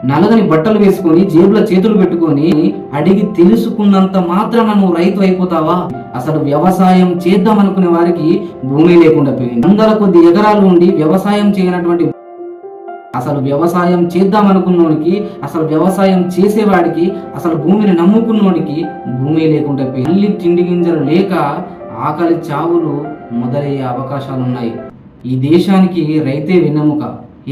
నలగని బట్టలు వేసుకొని జేబుల చేతులు పెట్టుకొని అడిగి తెలుసుకున్నంత మాత్రాన నువ్వు రైతు అయిపోతావా? అసలు వ్యవసాయం చేద్దాం అనుకునే వారికి భూమి లేకుండా పోయింది. వందల కొద్ది ఎకరాలు ఉండి వ్యవసాయం చేయనటువంటి, అసలు వ్యవసాయం చేద్దాం అనుకున్నోడికి, అసలు వ్యవసాయం చేసేవాడికి, అసలు భూమిని నమ్ముకున్నోడికి భూమి లేకుండా పోయింది. తల్లి తిండి గింజలు లేక ఆకలి చావులు మొదలయ్యే అవకాశాలున్నాయి. ఈ దేశానికి రైతే వెన్నెముక.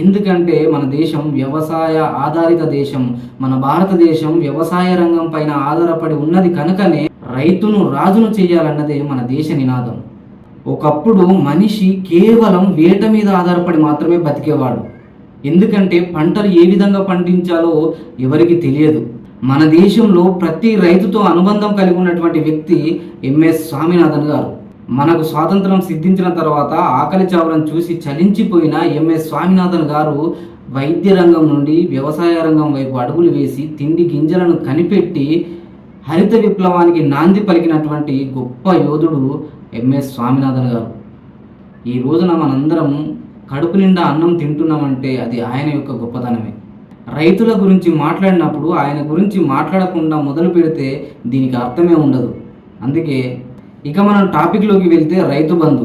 ఎందుకంటే మన దేశం వ్యవసాయ ఆధారిత దేశం. మన భారతదేశం వ్యవసాయ రంగం పైన ఆధారపడి ఉన్నది కనుకనే రైతును రాజును చేయాలన్నదే మన దేశ నినాదం. ఒకప్పుడు మనిషి కేవలం వేట మీద ఆధారపడి మాత్రమే బతికేవాడు. ఎందుకంటే పంటలు ఏ విధంగా పండించాలో ఎవరికి తెలియదు. మన దేశంలో ప్రతి రైతుతో అనుబంధం కలిగి ఉన్నటువంటి వ్యక్తి ఎంఎస్ స్వామినాథన్ గారు. మనకు స్వాతంత్రం సిద్ధించిన తర్వాత ఆకలి చావులను చూసి చలించిపోయిన ఎంఎస్ స్వామినాథన్ గారు వైద్య రంగం నుండి వ్యవసాయ రంగం వైపు అడుగులు వేసి తిండి గింజలను కనిపెట్టి హరిత విప్లవానికి నాంది పలికినటువంటి గొప్ప యోధుడు ఎంఎస్ స్వామినాథన్ గారు. ఈ రోజున మనందరం కడుపు నిండా అన్నం తింటున్నామంటే అది ఆయన యొక్క గొప్పతనమే. రైతుల గురించి మాట్లాడినప్పుడు ఆయన గురించి మాట్లాడకుండా మొదలు పెడితే దీనికి అర్థమే ఉండదు. అందుకే ఇక మనం టాపిక్లోకి వెళ్తే రైతు బంధు.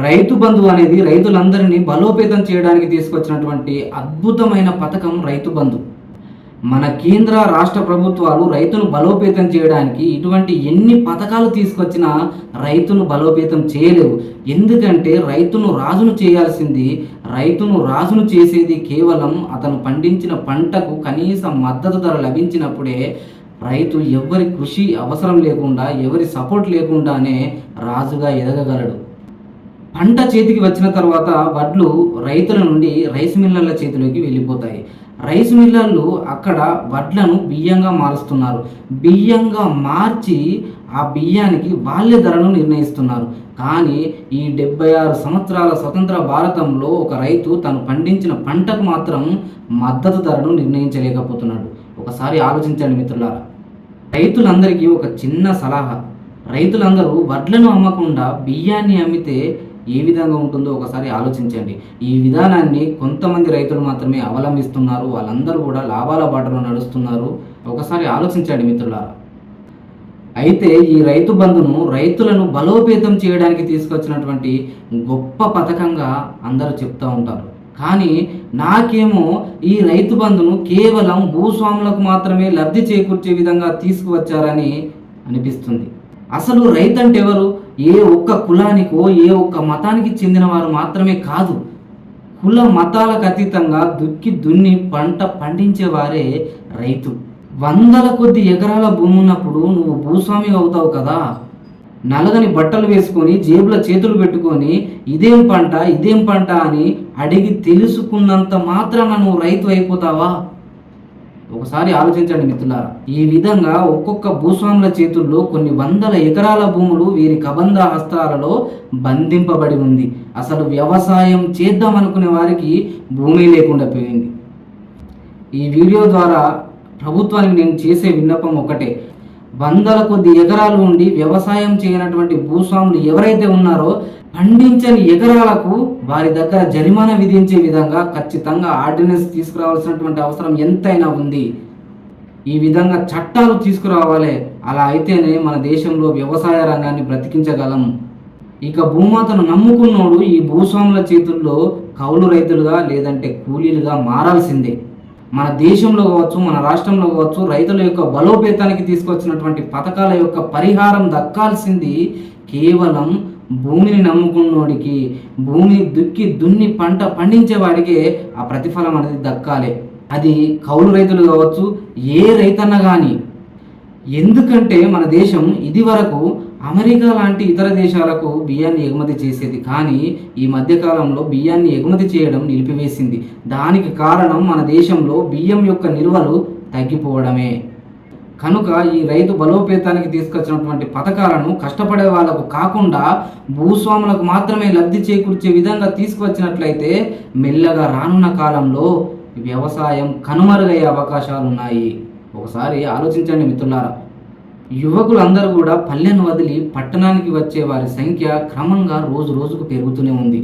రైతు బంధు అనేది రైతులందరినీ బలోపేతం చేయడానికి తీసుకొచ్చినటువంటి అద్భుతమైన పథకం రైతు బంధు. మన కేంద్ర రాష్ట్ర ప్రభుత్వాలు రైతును బలోపేతం చేయడానికి ఇటువంటి ఎన్ని పథకాలు తీసుకొచ్చినా రైతును బలోపేతం చేయలేవు. ఎందుకంటే రైతును రాజును చేయాల్సింది, రైతును రాజును చేసేది కేవలం అతను పండించిన పంటకు కనీస మద్దతు ధర లభించినప్పుడే రైతు ఎవరి కృషి అవసరం లేకుండా, ఎవరి సపోర్ట్ లేకుండానే రాజుగా ఎదగగలడు. పంట చేతికి వచ్చిన తర్వాత వడ్లు రైతుల నుండి రైస్ మిల్లర్ల చేతిలోకి వెళ్ళిపోతాయి. రైస్ మిల్లర్లు అక్కడ వడ్లను బియ్యంగా మారుస్తున్నారు. బియ్యంగా మార్చి ఆ బియ్యానికి వాళ్ళే ధరను నిర్ణయిస్తున్నారు. కానీ ఈ 76 సంవత్సరాల స్వతంత్ర భారతంలో ఒక రైతు తను పండించిన పంటకు మాత్రం మద్దతు ధరను నిర్ణయించలేకపోతున్నాడు. ఒకసారి ఆలోచించండి మిత్రులారా. రైతులందరికీ ఒక చిన్న సలహా. రైతులందరూ వడ్లను అమ్మకుండా బియ్యాన్ని అమ్మితే ఏ విధంగా ఉంటుందో ఒకసారి ఆలోచించండి. ఈ విధానాన్ని కొంతమంది రైతులు మాత్రమే అవలంబిస్తున్నారు. వాళ్ళందరూ కూడా లాభాల బాటలో నడుస్తున్నారు. ఒకసారి ఆలోచించండి మిత్రులారా. అయితే ఈ రైతు బంధును రైతులను బలోపేతం చేయడానికి తీసుకొచ్చినటువంటి గొప్ప పథకంగా అందరూ చెప్తూ ఉంటారు. కానీ నాకేమో ఈ రైతు బంధును కేవలం భూస్వాములకు మాత్రమే లబ్ధి చేకూర్చే విధంగా తీసుకువచ్చారని అనిపిస్తుంది. అసలు రైతు అంటే ఎవరు? ఏ ఒక్క కులానికో ఏ ఒక్క మతానికి చెందిన వారు మాత్రమే కాదు. కుల మతాలకు అతీతంగా దుక్కి దున్ని పంట పండించేవారే రైతు. వందల కొద్ది ఎకరాల భూమి ఉన్నప్పుడు నువ్వు భూస్వామి అవుతావు కదా. నలగని బట్టలు వేసుకొని జేబుల చేతులు పెట్టుకొని ఇదేం పంట అని అడిగి తెలుసుకున్నంత మాత్రాన నువ్వు రైతు అయిపోతావా? ఒకసారి ఆలోచించండి మిత్రులారా. ఈ విధంగా ఒక్కొక్క భూస్వాముల చేతుల్లో కొన్ని వందల ఎకరాల భూములు వీరి కబంధ హస్తాలలో బంధింపబడి ఉంది. అసలు వ్యవసాయం చేద్దాం అనుకునే వారికి భూమి లేకుండా పోయింది. ఈ వీడియో ద్వారా ప్రభుత్వానికి నేను చేసే విన్నపం ఒకటే. వందల కొద్ది ఎకరాలు ఉండి వ్యవసాయం చేయనటువంటి భూస్వాములు ఎవరైతే ఉన్నారో పండించని ఎకరాలకు వారి దగ్గర జరిమానా విధించే విధంగా ఖచ్చితంగా ఆర్డినెన్స్ తీసుకురావాల్సినటువంటి అవసరం ఎంతైనా ఉంది. ఈ విధంగా చట్టాలు తీసుకురావాలి. అలా అయితేనే మన దేశంలో వ్యవసాయ రంగాన్ని బ్రతికించగలం. ఇక భూమాతను నమ్ముకున్నోడు ఈ భూస్వాముల చేతుల్లో కౌలు రైతులుగా లేదంటే కూలీలుగా మారాల్సిందే. మన దేశంలో కావచ్చు, మన రాష్ట్రంలో కావచ్చు, రైతుల యొక్క బలోపేతానికి తీసుకొచ్చినటువంటి పథకాల యొక్క పరిహారం దక్కాల్సింది కేవలం భూమిని నమ్ముకున్నోడికి, భూమిని దున్ని పంట పండించేవాడికే ఆ ప్రతిఫలం అనేది దక్కాలి. అది కౌలు రైతులు కావచ్చు, ఏ రైతన్న కానీ. ఎందుకంటే మన దేశం ఇది వరకు అమెరికా లాంటి ఇతర దేశాలకు బియ్యాన్ని ఎగుమతి చేసేది. కానీ ఈ మధ్యకాలంలో బియ్యాన్ని ఎగుమతి చేయడం నిలిపివేసింది. దానికి కారణం మన దేశంలో బియ్యం యొక్క నిల్వలు తగ్గిపోవడమే. కనుక ఈ రైతు బలోపేతానికి తీసుకొచ్చినటువంటి పథకాలను కష్టపడే వాళ్లకు కాకుండా భూస్వాములకు మాత్రమే లబ్ధి చేకూర్చే విధంగా తీసుకువచ్చినట్లయితే మెల్లగా రానున్న కాలంలో వ్యవసాయం కనుమరుగయ్యే అవకాశాలు ఉన్నాయి. ఒకసారి ఆలోచించండి మిత్రులారా. యువకులందరూ కూడా పల్లెను వదిలి పట్టణానికి వచ్చే వారి సంఖ్య క్రమంగా రోజు రోజుకు పెరుగుతూనే ఉంది.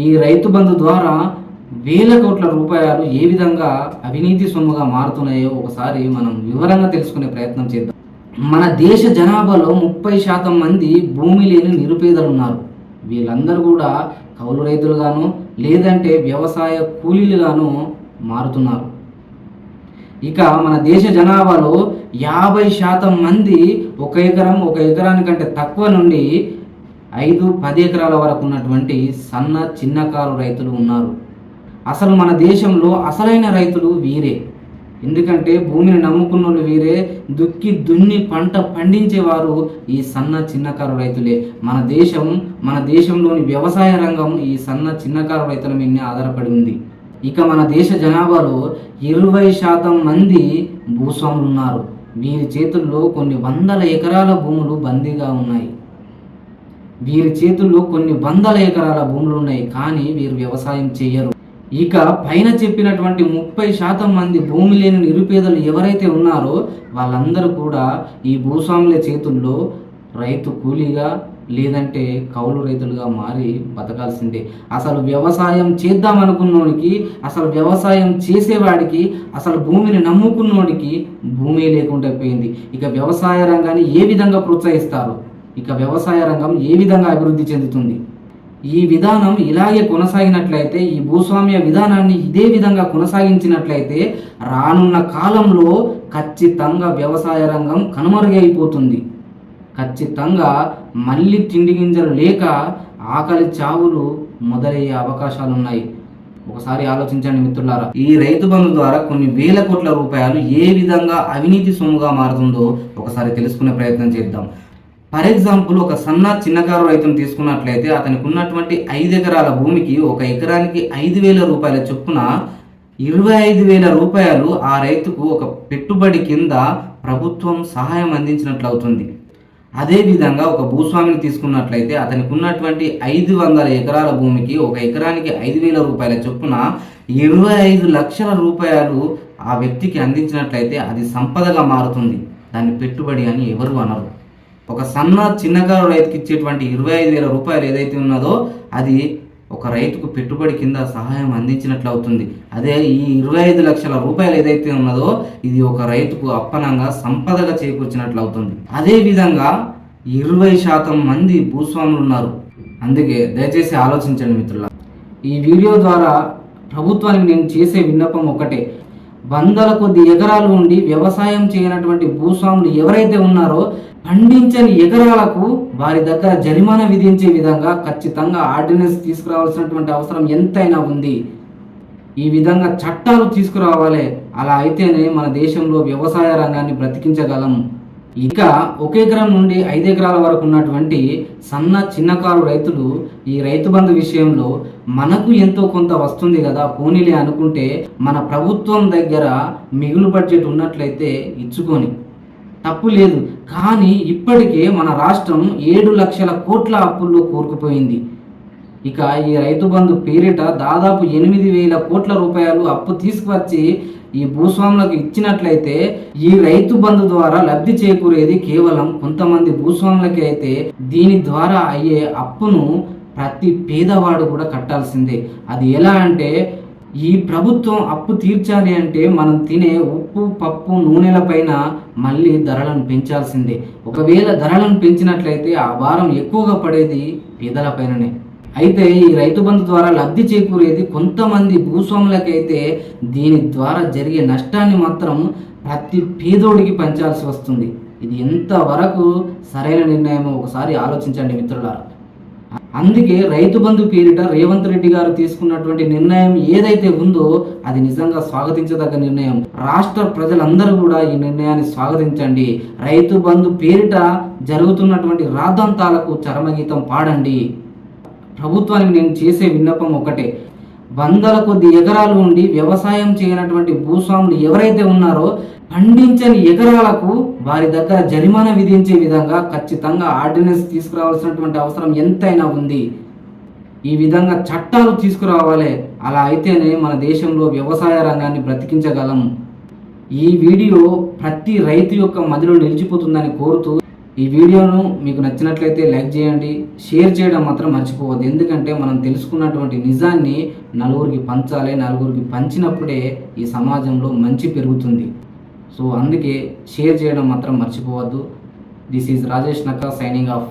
ఈ రైతు బంధు ద్వారా వేల కోట్ల రూపాయలు ఏ విధంగా అవినీతి సొమ్ముగా మారుతున్నాయో ఒకసారి మనం వివరంగా తెలుసుకునే ప్రయత్నం చేద్దాం. మన దేశ జనాభాలో 30% మంది భూమి లేని నిరుపేదలు ఉన్నారు. వీళ్ళందరూ కూడా కౌలు రైతులుగాను లేదంటే వ్యవసాయ కూలీలుగాను మారుతున్నారు. ఇక మన దేశ జనాభాలో 50% మంది ఒక ఎకరానికంటే తక్కువ నుండి 5-10 ఎకరాల వరకు ఉన్నటువంటి సన్న చిన్నకారు రైతులు ఉన్నారు. అసలు మన దేశంలో అసలైన రైతులు వీరే. ఎందుకంటే భూమిని నమ్ముకున్న వాళ్ళు వీరే, దుక్కి దున్ని పంట పండించేవారు ఈ సన్న చిన్నకారు రైతులే. మన దేశంలోని వ్యవసాయ రంగం ఈ సన్న చిన్నకారు రైతుల మీదనే ఆధారపడి ఉంది. ఇక మన దేశ జనాభాలో 20% మంది భూస్వాములు ఉన్నారు. వీరి చేతుల్లో కొన్ని వందల ఎకరాల భూములు బందీగా ఉన్నాయి. కానీ వీరు వ్యవసాయం చేయరు. ఇక పైన చెప్పినటువంటి 30% మంది భూమి లేని నిరుపేదలు ఎవరైతే ఉన్నారో వాళ్ళందరూ కూడా ఈ భూస్వాముల చేతుల్లో రైతు కూలీగా లేదంటే కౌలు రైతులుగా మారి బతకాల్సిందే. అసలు వ్యవసాయం చేద్దామనుకున్నోడికి, అసలు వ్యవసాయం చేసేవాడికి, అసలు భూమిని నమ్ముకున్నోడికి భూమి లేకుండా పోయింది. ఇక వ్యవసాయ రంగాన్ని ఏ విధంగా ప్రోత్సహిస్తారు? ఇక వ్యవసాయ రంగం ఏ విధంగా అభివృద్ధి చెందుతుంది? ఈ విధానం ఇలాగే కొనసాగినట్లయితే, ఈ భూస్వామ్య విధానాన్ని ఇదే విధంగా కొనసాగించినట్లయితే రానున్న కాలంలో ఖచ్చితంగా వ్యవసాయ రంగం కనుమరుగైపోతుంది. ఖచ్చితంగా మళ్ళీ తిండి గింజలు లేక ఆకలి చావులు మొదలయ్యే అవకాశాలు ఉన్నాయి. ఒకసారి ఆలోచించండి మిత్రులారా. ఈ రైతు బంధు ద్వారా కొన్ని వేల కోట్ల రూపాయలు ఏ విధంగా అవినీతి సొమ్ముగా మారుతుందో ఒకసారి తెలుసుకునే ప్రయత్నం చేద్దాం. ఫర్ ఎగ్జాంపుల్, ఒక సన్న చిన్నకారు రైతును తీసుకున్నట్లయితే అతనికి ఉన్నటువంటి 5 ఎకరాల భూమికి ఒక ఎకరానికి 5,000 రూపాయల చొప్పున 25,000 రూపాయలు ఆ రైతుకు ఒక పెట్టుబడి కింద ప్రభుత్వం సహాయం అందించినట్లు అవుతుంది. అదేవిధంగా ఒక భూస్వామిని తీసుకున్నట్లయితే అతనికి ఉన్నటువంటి 500 ఎకరాల భూమికి ఒక ఎకరానికి 5,000 రూపాయల చొప్పున 25 లక్షల రూపాయలు ఆ వ్యక్తికి అందించినట్లయితే అది సంపదగా మారుతుంది. దాన్ని పెట్టుబడి అని ఎవరు అనరు. ఒక సన్న చిన్నకారు రైతుకి ఇచ్చేటువంటి 25,000 రూపాయలు ఏదైతే ఉన్నదో అది ఒక రైతుకు పెట్టుబడి కింద సహాయం అందించినట్లు అవుతుంది. అదే ఈ 25 లక్షల రూపాయలు ఏదైతే ఉన్నదో ఇది ఒక రైతుకు అప్పనంగా సంపదగా చేకూర్చినట్లు అవుతుంది. అదేవిధంగా 20% మంది భూస్వాములు ఉన్నారు. అందుకే దయచేసి ఆలోచించండి మిత్రుల. ఈ వీడియో ద్వారా ప్రభుత్వానికి నేను చేసే విన్నపం ఒకటే. వందల కొద్ది ఎకరాలు ఉండి వ్యవసాయం చేయనటువంటి భూస్వాములు ఎవరైతే ఉన్నారో పండించని ఎకరాలకు వారి దగ్గర జరిమానా విధించే విధంగా ఖచ్చితంగా ఆర్డినెన్స్ తీసుకురావాల్సినటువంటి అవసరం ఎంతైనా ఉంది. ఈ విధంగా చట్టాలు తీసుకురావాలి. అలా అయితేనే మన దేశంలో వ్యవసాయ రంగాన్ని బ్రతికించగలం. ఇక 1 ఎకరం నుండి 5 ఎకరాల వరకు ఉన్నటువంటి సన్న చిన్నకారు రైతులు ఈ రైతు బంధు విషయంలో మనకు ఎంతో కొంత వస్తుంది కదా పోనీలే అనుకుంటే మన ప్రభుత్వం దగ్గర మిగులు బడ్జెట్ ఉన్నట్లయితే ఇచ్చుకొని తప్పు లేదు. కానీ ఇప్పటికే మన రాష్ట్రం 7 లక్షల కోట్ల అప్పుల్లో కూరుకుపోయింది. ఇక ఈ రైతు బంధు పేరిట దాదాపు 8,000 కోట్ల రూపాయలు అప్పు తీసుకువచ్చి ఈ భూస్వాములకు ఇచ్చినట్లయితే ఈ రైతు బంధు ద్వారా లబ్ధి చేకూరేది కేవలం కొంతమంది భూస్వాములకి అయితే దీని ద్వారా అయ్యే అప్పును ప్రతి పేదవాడు కూడా కట్టాల్సిందే. అది ఎలా అంటే, ఈ ప్రభుత్వం అప్పు తీర్చాలి అంటే మనం తినే ఉప్పు, పప్పు, నూనెల పైన మళ్ళీ ధరలను పెంచాల్సిందే. ఒకవేళ ధరలను పెంచినట్లయితే ఆ భారం ఎక్కువగా పడేది పేదల పైననే. అయితే ఈ రైతు బంధు ద్వారా లబ్ధి చేకూరేది కొంతమంది భూస్వాములకైతే దీని ద్వారా జరిగే నష్టాన్ని మాత్రం ప్రతి పేదోడికి పంచాల్సి వస్తుంది. ఇది ఎంతవరకు సరైన నిర్ణయమో ఒకసారి ఆలోచించండి మిత్రులారా. అందుకే రైతు బంధు పేరిట రేవంత్ రెడ్డి గారు తీసుకున్నటువంటి నిర్ణయం ఏదైతే ఉందో అది నిజంగా స్వాగతించదగ్గ నిర్ణయం. రాష్ట్ర ప్రజలందరూ కూడా ఈ నిర్ణయాన్ని స్వాగతించండి. రైతు బంధు పేరిట జరుగుతున్నటువంటి రాద్ధాంతాలకు చరమగీతం పాడండి. ప్రభుత్వానికి నేను చేసే విన్నపం ఒకటే. వందల కొద్ది ఎకరాలు ఉండి వ్యవసాయం చేయనటువంటి భూస్వాములు ఎవరైతే ఉన్నారో పండించని ఎకరాలకు వారి దగ్గర జరిమానా విధించే విధంగా ఖచ్చితంగా ఆర్డినెన్స్ తీసుకురావాల్సినటువంటి అవసరం ఎంతైనా ఉంది. ఈ విధంగా చట్టాలు తీసుకురావాలి. అలా అయితేనే మన దేశంలో వ్యవసాయ రంగాన్ని బ్రతికించగలం. ఈ వీడియో ప్రతి రైతు యొక్క మదిలో నిలిచిపోతుందని కోరుతూ ఈ వీడియోను మీకు నచ్చినట్లయితే లైక్ చేయండి, షేర్ చేయడం మాత్రం మర్చిపోవద్దు. ఎందుకంటే మనం తెలుసుకున్నటువంటి నిజాన్ని నలుగురికి పంచాలి. నలుగురికి పంచినప్పుడే ఈ సమాజంలో మంచి పెరుగుతుంది. సో అందుకే షేర్ చేయడం మాత్రం మర్చిపోవద్దు. This is Rajesh Nakka signing off.